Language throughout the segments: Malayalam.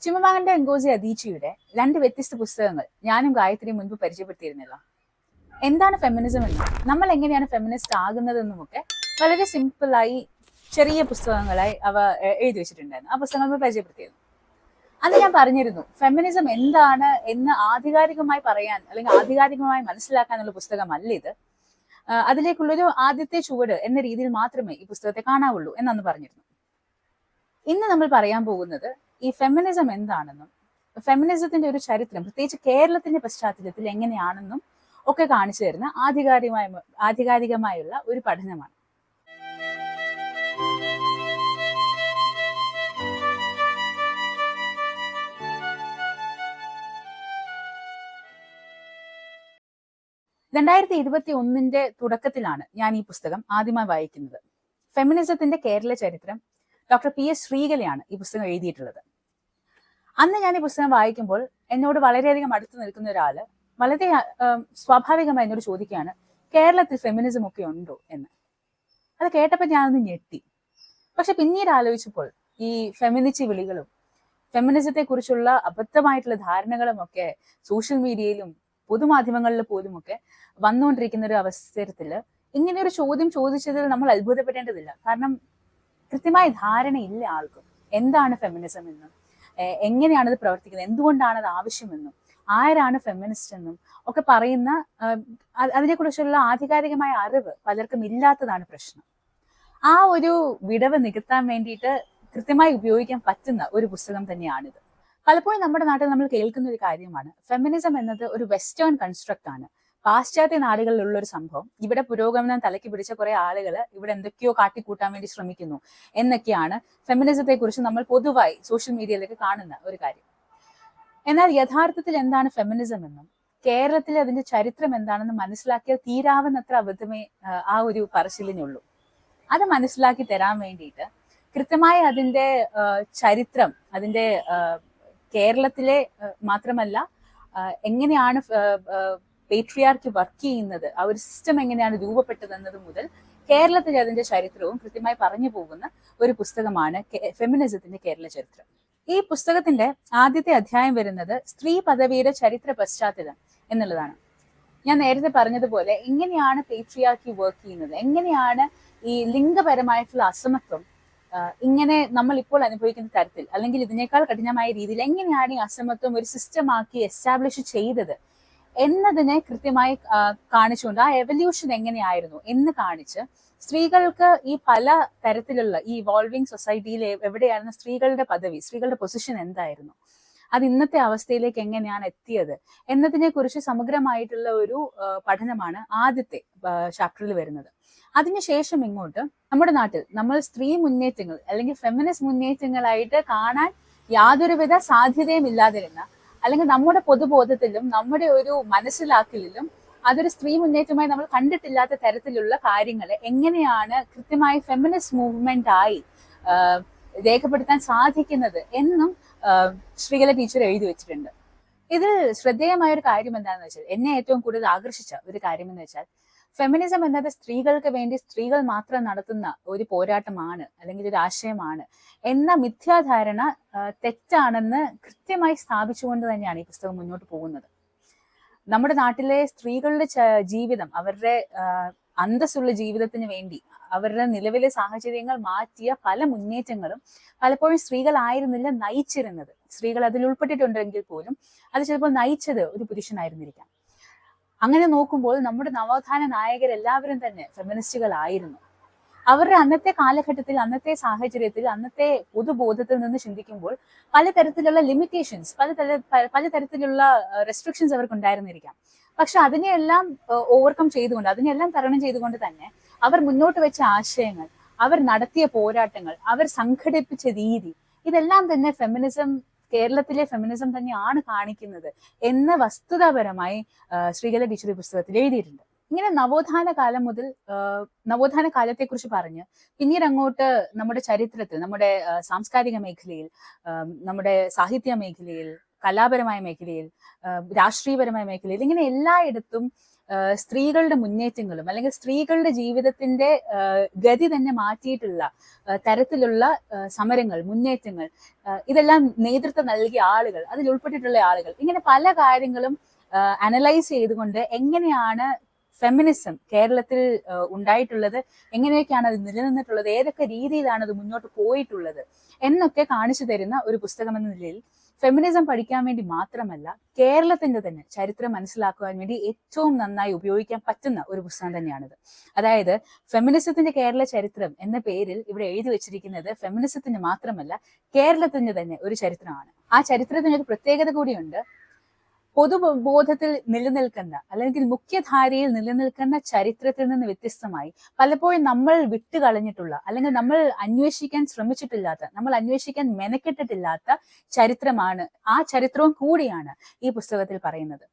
ചിമമാങ്കന്റെ എങ്കോസി അദീച്ചിയുടെ രണ്ട് വ്യത്യസ്ത പുസ്തകങ്ങൾ ഞാനും ഗായത്രിയും മുൻപ് പരിചയപ്പെടുത്തിയിരുന്നില്ല. എന്താണ് ഫെമിനിസം എന്നും നമ്മൾ എങ്ങനെയാണ് ഫെമിനിസ്റ്റ് ആകുന്നതെന്നുമൊക്കെ വളരെ സിമ്പിളായി ചെറിയ പുസ്തകങ്ങളായി അവ എഴുതി വെച്ചിട്ടുണ്ടായിരുന്നു. ആ പുസ്തകങ്ങൾ നമ്മൾ പരിചയപ്പെടുത്തിയിരുന്നു. അന്ന് ഞാൻ പറഞ്ഞിരുന്നു, ഫെമിനിസം എന്താണ് എന്ന് ആധികാരികമായി പറയാൻ അല്ലെങ്കിൽ ആധികാരികമായി മനസ്സിലാക്കാനുള്ള പുസ്തകമല്ല ഇത്. അതിലേക്കുള്ളൊരു ആദ്യത്തെ ചുവട് എന്ന രീതിയിൽ മാത്രമേ ഈ പുസ്തകത്തെ കാണാവുള്ളൂ എന്നന്ന് പറഞ്ഞിരുന്നു. ഇന്ന് നമ്മൾ പറയാൻ പോകുന്നത് ഈ ഫെമിനിസം എന്താണെന്നും ഫെമിനിസത്തിന്റെ ഒരു ചരിത്രം പ്രത്യേകിച്ച് കേരളത്തിന്റെ പശ്ചാത്തലത്തിൽ എങ്ങനെയാണെന്നും ഒക്കെ കാണിച്ചു തരുന്ന ആധികാരികമായുള്ള ഒരു പഠനമാണ്. (2021) തുടക്കത്തിലാണ് ഞാൻ ഈ പുസ്തകം ആദ്യമായി വായിക്കുന്നത്. ഫെമിനിസത്തിന്റെ കേരള ചരിത്രം ഡോക്ടർ PS ശ്രീകലയാണ് ഈ പുസ്തകം എഴുതിയിട്ടുള്ളത്. അന്ന് ഞാൻ ഈ പുസ്തകം വായിക്കുമ്പോൾ എന്നോട് വളരെയധികം അടുത്ത് നിൽക്കുന്ന ഒരാള് വളരെ സ്വാഭാവികമായി എന്നോട് ചോദിക്കുകയാണ്, കേരളത്തിൽ ഫെമിനിസം ഒക്കെ ഉണ്ടോ എന്ന്. അത് കേട്ടപ്പോൾ ഞാനൊന്ന് ഞെട്ടി. പക്ഷെ പിന്നീട് ആലോചിച്ചപ്പോൾ ഈ ഫെമിനിറ്റി വിളികളും ഫെമിനിസത്തെ കുറിച്ചുള്ള അബദ്ധമായിട്ടുള്ള ധാരണകളും ഒക്കെ സോഷ്യൽ മീഡിയയിലും പൊതുമാധ്യമങ്ങളിൽ പോലും ഒക്കെ വന്നുകൊണ്ടിരിക്കുന്ന ഒരു അവസരത്തിൽ ഇങ്ങനെ ഒരു ചോദ്യം ചോദിച്ചതിൽ നമ്മൾ അത്ഭുതപ്പെടേണ്ടതില്ല. കാരണം കൃത്യമായ ധാരണയില്ല ആൾക്കും എന്താണ് ഫെമിനിസം എന്നും എങ്ങനെയാണ് ഇത് പ്രവർത്തിക്കുന്നത്, എന്തുകൊണ്ടാണ് അത് ആവശ്യമെന്നും ആരാണ് ഫെമിനിസ്റ്റ് എന്നും ഒക്കെ പറയുന്ന അതിനെക്കുറിച്ചുള്ള ആധികാരികമായ അറിവ് പലർക്കും ഇല്ലാത്തതാണ് പ്രശ്നം. ആ ഒരു വിടവ് നികത്താൻ വേണ്ടിയിട്ട് കൃത്യമായി ഉപയോഗിക്കാൻ പറ്റുന്ന ഒരു പുസ്തകം തന്നെയാണിത്. പലപ്പോഴും നമ്മുടെ നാട്ടിൽ നമ്മൾ കേൾക്കുന്ന ഒരു കാര്യമാണ്, ഫെമിനിസം എന്നത് ഒരു വെസ്റ്റേൺ കൺസ്ട്രക്റ്റ് ആണ്, പാശ്ചാത്യ നാടുകളിലുള്ള ഒരു സംഭവം, ഇവിടെ പുരോഗമനം തലയ്ക്ക് പിടിച്ച കുറെ ആളുകൾ ഇവിടെ എന്തൊക്കെയോ കാട്ടിക്കൂട്ടാൻ വേണ്ടി ശ്രമിക്കുന്നു എന്നൊക്കെയാണ് ഫെമിനിസത്തെ കുറിച്ച് നമ്മൾ പൊതുവായി സോഷ്യൽ മീഡിയയിലൊക്കെ കാണുന്ന ഒരു കാര്യം. എന്നാൽ യഥാർത്ഥത്തിൽ എന്താണ് ഫെമിനിസം എന്നും കേരളത്തിലെ അതിന്റെ ചരിത്രം എന്താണെന്ന് മനസ്സിലാക്കിയാൽ തീരാവുന്നത്ര അബദ്ധമേ ആ ഒരു പറച്ചിലിനുള്ളൂ. അത് മനസ്സിലാക്കി തരാൻ വേണ്ടിയിട്ട് കൃത്യമായി അതിന്റെ ചരിത്രം, അതിന്റെ കേരളത്തിലെ മാത്രമല്ല എങ്ങനെയാണ് പേട്രിയാർക്കി വർക്ക് ചെയ്യുന്നത്, ആ ഒരു സിസ്റ്റം എങ്ങനെയാണ് രൂപപ്പെട്ടത് എന്നത് മുതൽ കേരളത്തിലെ അതിന്റെ ചരിത്രവും കൃത്യമായി പറഞ്ഞു പോകുന്ന ഒരു പുസ്തകമാണ് ഫെമിനിസത്തിന്റെ കേരള ചരിത്രം. ഈ പുസ്തകത്തിന്റെ ആദ്യത്തെ അധ്യായം വരുന്നത് സ്ത്രീ പദവിയുടെ ചരിത്ര പശ്ചാത്തലം എന്നുള്ളതാണ്. ഞാൻ നേരത്തെ പറഞ്ഞതുപോലെ എങ്ങനെയാണ് പേട്രിയാർക്കി വർക്ക് ചെയ്യുന്നത്, എങ്ങനെയാണ് ഈ ലിംഗപരമായിട്ടുള്ള അസമത്വം ഇങ്ങനെ നമ്മൾ ഇപ്പോൾ അനുഭവിക്കുന്ന തരത്തിൽ അല്ലെങ്കിൽ ഇതിനേക്കാൾ കഠിനമായ രീതിയിൽ എങ്ങനെയാണ് ഈ അസമത്വം ഒരു സിസ്റ്റമാക്കി എസ്റ്റാബ്ലിഷ് ചെയ്തത് എന്നതിനെ കൃത്യമായി കാണിച്ചുകൊണ്ട് ആ എവല്യൂഷൻ എങ്ങനെയായിരുന്നു എന്ന് കാണിച്ച് സ്ത്രീകൾക്ക് ഈ പല തരത്തിലുള്ള ഈ ഇവോൾവിംഗ് സൊസൈറ്റിയിൽ എവിടെയായിരുന്നു സ്ത്രീകളുടെ പദവി, സ്ത്രീകളുടെ പൊസിഷൻ എന്തായിരുന്നു, അത് ഇന്നത്തെ അവസ്ഥയിലേക്ക് എങ്ങനെയാണ് എത്തിയത് എന്നതിനെ കുറിച്ച് സമഗ്രമായിട്ടുള്ള ഒരു പഠനമാണ് ആദ്യത്തെ ചാപ്റ്ററിൽ വരുന്നത്. അതിനുശേഷം ഇങ്ങോട്ട് നമ്മുടെ നാട്ടിൽ നമ്മൾ സ്ത്രീ മുന്നേറ്റങ്ങൾ അല്ലെങ്കിൽ ഫെമിനിസ്റ്റ് മുന്നേറ്റങ്ങളായിട്ട് കാണാൻ യാതൊരുവിധ സാധ്യതയും ഇല്ലാതിരുന്ന, അല്ലെങ്കിൽ നമ്മുടെ പൊതുബോധത്തിലും നമ്മുടെ ഒരു മനസ്സിലാക്കലിലും അതൊരു സ്ത്രീ മുന്നേറ്റമായി നമ്മൾ കണ്ടിട്ടില്ലാത്ത തരത്തിലുള്ള കാര്യങ്ങൾ എങ്ങനെയാണ് കൃത്യമായി ഫെമിനിസ്റ്റ് മൂവ്മെന്റ് ആയി രേഖപ്പെടുത്താൻ സാധിക്കുന്നത് എന്നും ശ്രീകല ടീച്ചർ എഴുതി വെച്ചിട്ടുണ്ട്. ഇതിൽ ശ്രദ്ധേയമായ ഒരു കാര്യം എന്താണെന്ന് വെച്ചാൽ, എന്നെ ഏറ്റവും കൂടുതൽ ആകർഷിച്ച ഒരു കാര്യം എന്ന് വെച്ചാൽ, ഫെമിനിസം എന്നത് സ്ത്രീകൾക്ക് വേണ്ടി സ്ത്രീകൾ മാത്രം നടത്തുന്ന ഒരു പോരാട്ടമാണ് അല്ലെങ്കിൽ ഒരു ആശയമാണ് എന്ന മിഥ്യാധാരണ തെറ്റാണെന്ന് കൃത്യമായി സ്ഥാപിച്ചുകൊണ്ട് തന്നെയാണ് ഈ പുസ്തകം മുന്നോട്ട് പോകുന്നത്. നമ്മുടെ നാട്ടിലെ സ്ത്രീകളുടെ ജീവിതം, അവരുടെ അന്തസ്സുള്ള ജീവിതത്തിന് വേണ്ടി അവരുടെ നിലവിലെ സാഹചര്യങ്ങൾ മാറ്റിയ പല മുന്നേറ്റങ്ങളും പലപ്പോഴും സ്ത്രീകളായിരുന്നില്ല നയിച്ചിരുന്നത്. സ്ത്രീകൾ അതിൽ ഉൾപ്പെട്ടിട്ടുണ്ടെങ്കിൽ പോലും അത് ചിലപ്പോൾ നയിച്ചത് ഒരു പുരുഷനായിരുന്നിരിക്കാം. അങ്ങനെ നോക്കുമ്പോൾ നമ്മുടെ നവോത്ഥാന നായകരെല്ലാവരും തന്നെ ഫെമിനിസ്റ്റുകളായിരുന്നു. അവരുടെ അന്നത്തെ കാലഘട്ടത്തിൽ, അന്നത്തെ സാഹചര്യത്തിൽ, അന്നത്തെ പൊതുബോധത്തിൽ നിന്ന് ചിന്തിക്കുമ്പോൾ പലതരത്തിലുള്ള ലിമിറ്റേഷൻസ്, പലതരത്തിലുള്ള റെസ്ട്രിക്ഷൻസ് അവർക്ക് ഉണ്ടായിരുന്നിരിക്കാം. പക്ഷെ അതിനെയെല്ലാം ഓവർകം ചെയ്തുകൊണ്ട്, അതിനെല്ലാം തരണം ചെയ്തുകൊണ്ട് തന്നെ അവർ മുന്നോട്ട് വെച്ച ആശയങ്ങൾ, അവർ നടത്തിയ പോരാട്ടങ്ങൾ, അവർ സംഘടിപ്പിച്ച രീതി, ഇതെല്ലാം തന്നെ ഫെമിനിസം, കേരളത്തിലെ ഫെമിനിസം തന്നെയാണ് കാണിക്കുന്നത് എന്ന് വസ്തുതാപരമായി ശ്രീകല ടീച്ചർ ഈ പുസ്തകത്തിൽ എഴുതിയിട്ടുണ്ട്. ഇങ്ങനെ നവോത്ഥാന കാലം മുതൽ നവോത്ഥാന കാലത്തെ കുറിച്ച് പറഞ്ഞ് പിന്നീട് അങ്ങോട്ട് നമ്മുടെ ചരിത്രത്തിൽ, നമ്മുടെ സാംസ്കാരിക മേഖലയിൽ, നമ്മുടെ സാഹിത്യ മേഖലയിൽ, കലാപരമായ മേഖലയിൽ, രാഷ്ട്രീയപരമായ മേഖലയിൽ, ഇങ്ങനെ എല്ലായിടത്തും സ്ത്രീകളുടെ മുന്നേറ്റങ്ങളും അല്ലെങ്കിൽ സ്ത്രീകളുടെ ജീവിതത്തിന്റെ ഗതി തന്നെ മാറ്റിയിട്ടുള്ള തരത്തിലുള്ള സമരങ്ങൾ, മുന്നേറ്റങ്ങൾ, ഇതെല്ലാം നേതൃത്വം നൽകിയ ആളുകൾ, അതിൽ ഉൾപ്പെട്ടിട്ടുള്ള ആളുകൾ, ഇങ്ങനെ പല കാര്യങ്ങളും അനലൈസ് ചെയ്തുകൊണ്ട് എങ്ങനെയാണ് ഫെമിനിസം കേരളത്തിൽ ഉണ്ടായിട്ടുള്ളത്, എങ്ങനെയൊക്കെയാണ് അത് നിലനിന്നിട്ടുള്ളത്, ഏതൊക്കെ രീതിയിലാണ് അത് മുന്നോട്ട് പോയിട്ടുള്ളത് എന്നൊക്കെ കാണിച്ചു തരുന്ന ഒരു പുസ്തകം എന്ന നിലയിൽ ഫെമിനിസം പഠിക്കാൻ വേണ്ടി മാത്രമല്ല, കേരളത്തിന്റെ തന്നെ ചരിത്രം മനസ്സിലാക്കുവാൻ വേണ്ടി ഏറ്റവും നന്നായി ഉപയോഗിക്കാൻ പറ്റുന്ന ഒരു പുസ്തകം തന്നെയാണിത്. അതായത് ഫെമിനിസത്തിന്റെ കേരള ചരിത്രം എന്ന പേരിൽ ഇവിടെ എഴുതി വെച്ചിരിക്കുന്നത് ഫെമിനിസത്തിന്റെ മാത്രമല്ല, കേരളത്തിന്റെ തന്നെ ഒരു ചരിത്രമാണ്. ആ ചരിത്രത്തിന് ഒരു പ്രത്യേകത കൂടിയുണ്ട്. പൊതുബോധത്തിൽ നിലനിൽക്കുന്ന അല്ലെങ്കിൽ മുഖ്യധാരയിൽ നിലനിൽക്കുന്ന ചരിത്രത്തിൽ നിന്ന് വ്യത്യസ്തമായി പലപ്പോഴും നമ്മൾ വിട്ടുകളഞ്ഞിട്ടുള്ള അല്ലെങ്കിൽ നമ്മൾ അന്വേഷിക്കാൻ ശ്രമിച്ചിട്ടില്ലാത്ത, നമ്മൾ അന്വേഷിക്കാൻ മെനക്കെട്ടിട്ടില്ലാത്ത ചരിത്രമാണ്, ആ ചരിത്രവും കൂടിയാണ് ഈ പുസ്തകത്തിൽ പറയുന്നത്.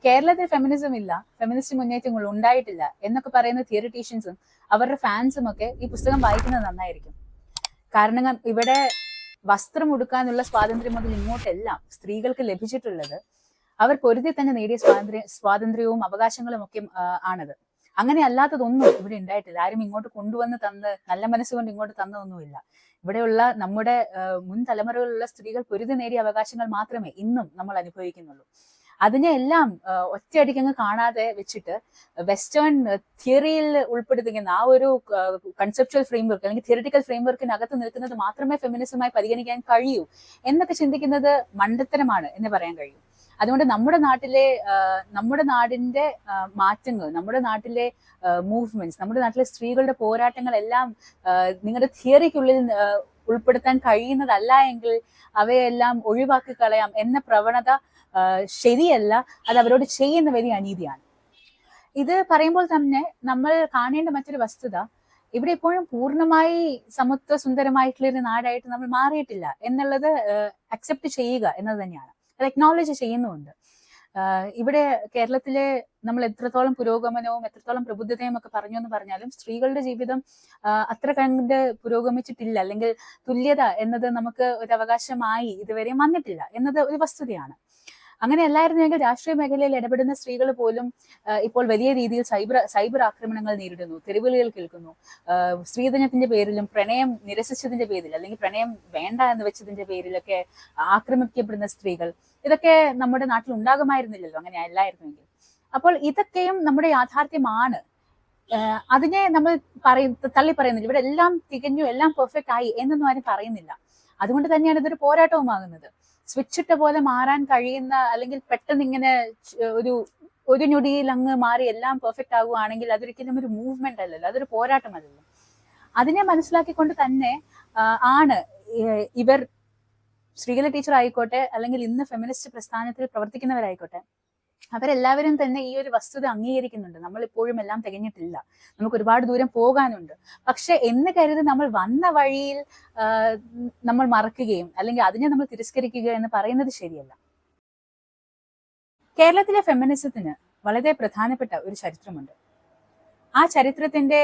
കേരളത്തിൽ ഫെമിനിസം ഇല്ല, ഫെമിനിസ്റ്റ് മുന്നേറ്റങ്ങൾ ഉണ്ടായിട്ടില്ല എന്നൊക്കെ പറയുന്ന തിയറിറ്റീഷ്യൻസും അവരുടെ ഫാൻസും ഒക്കെ ഈ പുസ്തകം വായിക്കുന്നത് നന്നായിരിക്കും. കാരണം ഇവിടെ വസ്ത്രം ഉടുക്കാനുള്ള സ്വാതന്ത്ര്യം മുതൽ ഇങ്ങോട്ടെല്ലാം സ്ത്രീകൾക്ക് ലഭിച്ചിട്ടുള്ളത് അവർ പൊരുതി തന്നെ നേടിയ സ്വാതന്ത്ര്യവും അവകാശങ്ങളും ഒക്കെ ആണത്. അങ്ങനെ അല്ലാത്തതൊന്നും ഇവിടെ ഉണ്ടായിട്ടില്ല. ആരും ഇങ്ങോട്ട് കൊണ്ടുവന്ന് തന്ന്, നല്ല മനസ്സുകൊണ്ട് ഇങ്ങോട്ട് തന്നതൊന്നുമില്ല. ഇവിടെയുള്ള നമ്മുടെ മുൻ തലമുറകളിലുള്ള സ്ത്രീകൾ പൊരുതി നേടിയ അവകാശങ്ങൾ മാത്രമേ ഇന്നും നമ്മൾ അനുഭവിക്കുന്നുള്ളൂ. അതിനെ എല്ലാം ഒറ്റയടിക്കങ്ങ് കാണാതെ വെച്ചിട്ട് വെസ്റ്റേൺ തിയറിയിൽ ഉൾപ്പെടുത്തിക്കുന്ന ആ ഒരു കൺസെപ്ച്വൽ ഫ്രെയിംവർക്ക് അല്ലെങ്കിൽ തിയറിറ്റിക്കൽ ഫ്രെയിംവർക്കിനകത്ത് നിൽക്കുന്നത് മാത്രമേ ഫെമിനിസമായി പരിഗണിക്കാൻ കഴിയൂ എന്നൊക്കെ ചിന്തിക്കുന്നത് മണ്ടത്തരമാണ് എന്ന് പറയാൻ കഴിയും. അതുകൊണ്ട് നമ്മുടെ നാടിന്റെ മാറ്റങ്ങൾ, നമ്മുടെ നാട്ടിലെ മൂവ്മെന്റ്സ്, നമ്മുടെ നാട്ടിലെ സ്ത്രീകളുടെ പോരാട്ടങ്ങളെല്ലാം നിങ്ങളുടെ തിയറിക്കുള്ളിൽ ഉൾപ്പെടുത്താൻ കഴിയുന്നതല്ല എങ്കിൽ അവയെല്ലാം ഒഴിവാക്കി കളയാം എന്ന പ്രവണത ശരിയല്ല. അത് അവരോട് ചെയ്യുന്ന വലിയ അനീതിയാണ്. ഇത് പറയുമ്പോൾ തന്നെ നമ്മൾ കാണേണ്ട മറ്റൊരു വസ്തുത, ഇവിടെ ഇപ്പോഴും പൂർണ്ണമായി സമത്വ സുന്ദരമായിട്ടുള്ള ഒരു നാടായിട്ട് നമ്മൾ മാറിയിട്ടില്ല എന്നുള്ളത് അക്സെപ്റ്റ് ചെയ്യുക എന്നത് തന്നെയാണ്. അത് അക്നോളജ് ചെയ്യുന്നുമുണ്ട്. ഇവിടെ കേരളത്തിലെ നമ്മൾ എത്രത്തോളം പുരോഗമനവും എത്രത്തോളം പ്രബുദ്ധതയും ഒക്കെ പറഞ്ഞു എന്ന് പറഞ്ഞാലും സ്ത്രീകളുടെ ജീവിതം അത്ര കണ്ട് പുരോഗമിച്ചിട്ടില്ല, അല്ലെങ്കിൽ തുല്യത എന്നത് നമുക്ക് ഒരു അവകാശമായി ഇതുവരെയും വന്നിട്ടില്ല എന്നത് ഒരു വസ്തുതയാണ്. അങ്ങനെ അല്ലായിരുന്നെങ്കിൽ രാഷ്ട്രീയ മേഖലയിൽ ഇടപെടുന്ന സ്ത്രീകൾ പോലും ഇപ്പോൾ വലിയ രീതിയിൽ സൈബർ ആക്രമണങ്ങൾ നേരിടുന്നു, തെരുവുകളിൽ കേൾക്കുന്നു. സ്ത്രീധനത്തിന്റെ പേരിലും പ്രണയം നിരസിച്ചതിന്റെ പേരിൽ അല്ലെങ്കിൽ പ്രണയം വേണ്ട എന്ന് വെച്ചതിന്റെ പേരിലൊക്കെ ആക്രമിക്കപ്പെടുന്ന സ്ത്രീകൾ, ഇതൊക്കെ നമ്മുടെ നാട്ടിൽ ഉണ്ടാകുമായിരുന്നില്ലല്ലോ അങ്ങനെ അല്ലായിരുന്നെങ്കിൽ. അപ്പോൾ ഇതൊക്കെയും നമ്മുടെ യാഥാർത്ഥ്യമാണ്. അതിനെ നമ്മൾ തള്ളി പറയുന്നില്ല. ഇവിടെ എല്ലാം തികഞ്ഞു, എല്ലാം പെർഫെക്റ്റ് ആയി എന്നൊന്നും ആരും പറയുന്നില്ല. അതുകൊണ്ട് തന്നെയാണ് ഇതൊരു പോരാട്ടവുമാകുന്നത്. സ്വിച്ചിട്ട പോലെ മാറാൻ കഴിയുന്ന, അല്ലെങ്കിൽ പെട്ടെന്ന് ഇങ്ങനെ ഒരു ഞൊടിയിൽ അങ്ങ് മാറി എല്ലാം പെർഫെക്റ്റ് ആകുകയാണെങ്കിൽ അതൊരിക്കലും ഒരു മൂവ്മെന്റ് അല്ലല്ലോ, അതൊരു പോരാട്ടമല്ലല്ലോ. അതിനെ മനസ്സിലാക്കിക്കൊണ്ട് തന്നെ ആണ് ഇവർ, ശ്രീകല ടീച്ചർ ആയിക്കോട്ടെ അല്ലെങ്കിൽ ഇന്ന് ഫെമിനിസ്റ്റ് പ്രസ്ഥാനത്തിൽ പ്രവർത്തിക്കുന്നവരായിക്കോട്ടെ, അവരെല്ലാവരും തന്നെ ഈ ഒരു വസ്തുത അംഗീകരിക്കുന്നുണ്ട്. നമ്മൾ ഇപ്പോഴും എല്ലാം തികഞ്ഞിട്ടില്ല, നമുക്ക് ഒരുപാട് ദൂരം പോകാനുണ്ട്. പക്ഷെ എന്ന് കരുതി നമ്മൾ വന്ന വഴിയിൽ നമ്മൾ മറക്കുകയും അല്ലെങ്കിൽ അതിനെ നമ്മൾ തിരസ്കരിക്കുക എന്ന് പറയുന്നത് ശരിയല്ല. കേരളത്തിലെ ഫെമിനിസത്തിന് വളരെ പ്രധാനപ്പെട്ട ഒരു ചരിത്രമുണ്ട്. ആ ചരിത്രത്തിന്റെ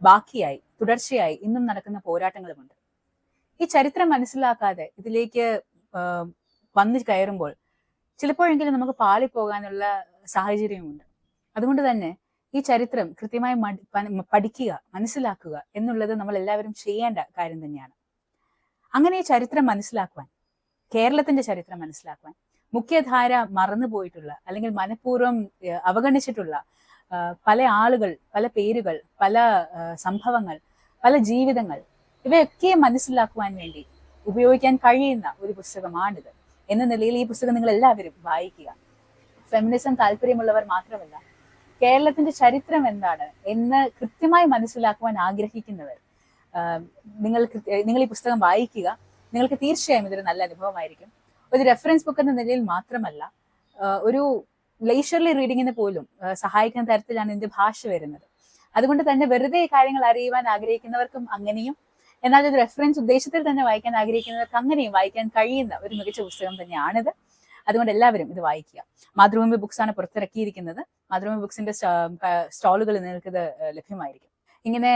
ബാക്കിയായി, തുടർച്ചയായി ഇന്നും നടക്കുന്ന പോരാട്ടങ്ങളുമുണ്ട്. ഈ ചരിത്രം മനസ്സിലാക്കാതെ ഇതിലേക്ക് വന്നു കയറുമ്പോൾ ചിലപ്പോഴെങ്കിലും നമുക്ക് പാളിപ്പോകാനുള്ള സാഹചര്യമുണ്ട്. അതുകൊണ്ട് തന്നെ ഈ ചരിത്രം കൃത്യമായി പഠിക്കുക, മനസ്സിലാക്കുക എന്നുള്ളത് നമ്മൾ എല്ലാവരും ചെയ്യേണ്ട കാര്യം തന്നെയാണ്. അങ്ങനെ ഈ ചരിത്രം മനസ്സിലാക്കുവാൻ, കേരളത്തിന്റെ ചരിത്രം മനസ്സിലാക്കുവാൻ, മുഖ്യധാര മറന്നുപോയിട്ടുള്ള അല്ലെങ്കിൽ മനഃപൂർവ്വം അവഗണിച്ചിട്ടുള്ള പല ആളുകൾ, പല പേരുകൾ, പല സംഭവങ്ങൾ, പല ജീവിതങ്ങൾ, ഇവയൊക്കെ മനസ്സിലാക്കുവാൻ വേണ്ടി ഉപയോഗിക്കാൻ കഴിയുന്ന ഒരു പുസ്തകമാണിത്. എന്ന നിലയിൽ ഈ പുസ്തകം നിങ്ങൾ എല്ലാവരും വായിക്കുക. ഫെമിനിസം താല്പര്യമുള്ളവർ മാത്രമല്ല, കേരളത്തിന്റെ ചരിത്രം എന്താണ് എന്ന് കൃത്യമായി മനസ്സിലാക്കുവാൻ ആഗ്രഹിക്കുന്നവർ നിങ്ങൾ ഈ പുസ്തകം വായിക്കുക. നിങ്ങൾക്ക് തീർച്ചയായും ഇതൊരു നല്ല അനുഭവമായിരിക്കും. ഒരു റെഫറൻസ് ബുക്ക് എന്ന നിലയിൽ മാത്രമല്ല, ഒരു ലേഷർലി റീഡിങ്ങിന് പോലും സഹായിക്കുന്ന തരത്തിലാണ് ഇതിന്റെ ഭാഷ വരുന്നത്. അതുകൊണ്ട് തന്നെ വെറുതെ കാര്യങ്ങൾ അറിയുവാൻ ആഗ്രഹിക്കുന്നവർക്കും അങ്ങനെയും, എന്നാൽ ഒരു റെഫറൻസ് ഉദ്ദേശത്തിൽ തന്നെ വായിക്കാൻ ആഗ്രഹിക്കുന്നവർക്ക് അങ്ങനെയും വായിക്കാൻ കഴിയുന്ന ഒരു മികച്ച പുസ്തകം തന്നെയാണിത്. അതുകൊണ്ട് എല്ലാവരും ഇത് വായിക്കുക. മാതൃഭൂമി ബുക്സ് ആണ് പുറത്തിറക്കിയിരിക്കുന്നത്. മാതൃഭൂമി ബുക്സിന്റെ സ്റ്റാളുകൾ നിങ്ങൾക്ക് ഇത് ലഭ്യമായിരിക്കും. ഇങ്ങനെ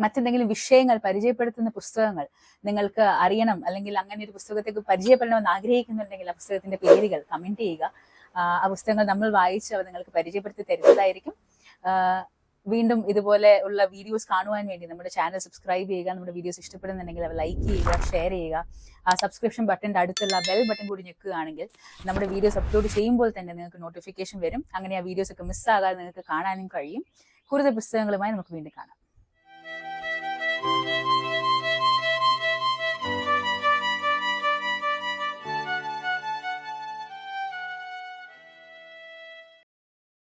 മറ്റെന്തെങ്കിലും വിഷയങ്ങൾ പരിചയപ്പെടുത്തുന്ന പുസ്തകങ്ങൾ നിങ്ങൾക്ക് അറിയണം, അല്ലെങ്കിൽ അങ്ങനെ ഒരു പുസ്തകത്തേക്ക് പരിചയപ്പെടണമെന്ന് ആഗ്രഹിക്കുന്നുണ്ടെങ്കിൽ ആ പുസ്തകത്തിന്റെ പേരുകൾ കമന്റ് ചെയ്യുക. ആ പുസ്തകങ്ങൾ നമ്മൾ വായിച്ച് അവ നിങ്ങൾക്ക് പരിചയപ്പെടുത്തി തരുന്നതായിരിക്കും. വീണ്ടും ഇതുപോലെ ഉള്ള വീഡിയോസ് കാണുവാൻ വേണ്ടി നമ്മുടെ ചാനൽ സബ്സ്ക്രൈബ് ചെയ്യുക. നമ്മുടെ വീഡിയോസ് ഇഷ്ടപ്പെടുന്നുണ്ടെങ്കിൽ അവ ലൈക്ക് ചെയ്യുക, ഷെയർ ചെയ്യുക. ആ സബ്സ്ക്രിപ്ഷൻ ബട്ടൻ്റെ അടുത്തുള്ള ബെൽ ബട്ടൺ കൂടി ഞെക്കുകയാണെങ്കിൽ നമ്മുടെ വീഡിയോസ് അപ്ലോഡ് ചെയ്യുമ്പോൾ തന്നെ നിങ്ങൾക്ക് നോട്ടിഫിക്കേഷൻ വരും. അങ്ങനെ ആ വീഡിയോസ് ഒക്കെ മിസ്സാകാതെ നിങ്ങൾക്ക് കാണാനും കഴിയും. കൂടുതൽ പുസ്തകങ്ങളുമായി നമുക്ക് വീണ്ടും കാണാം.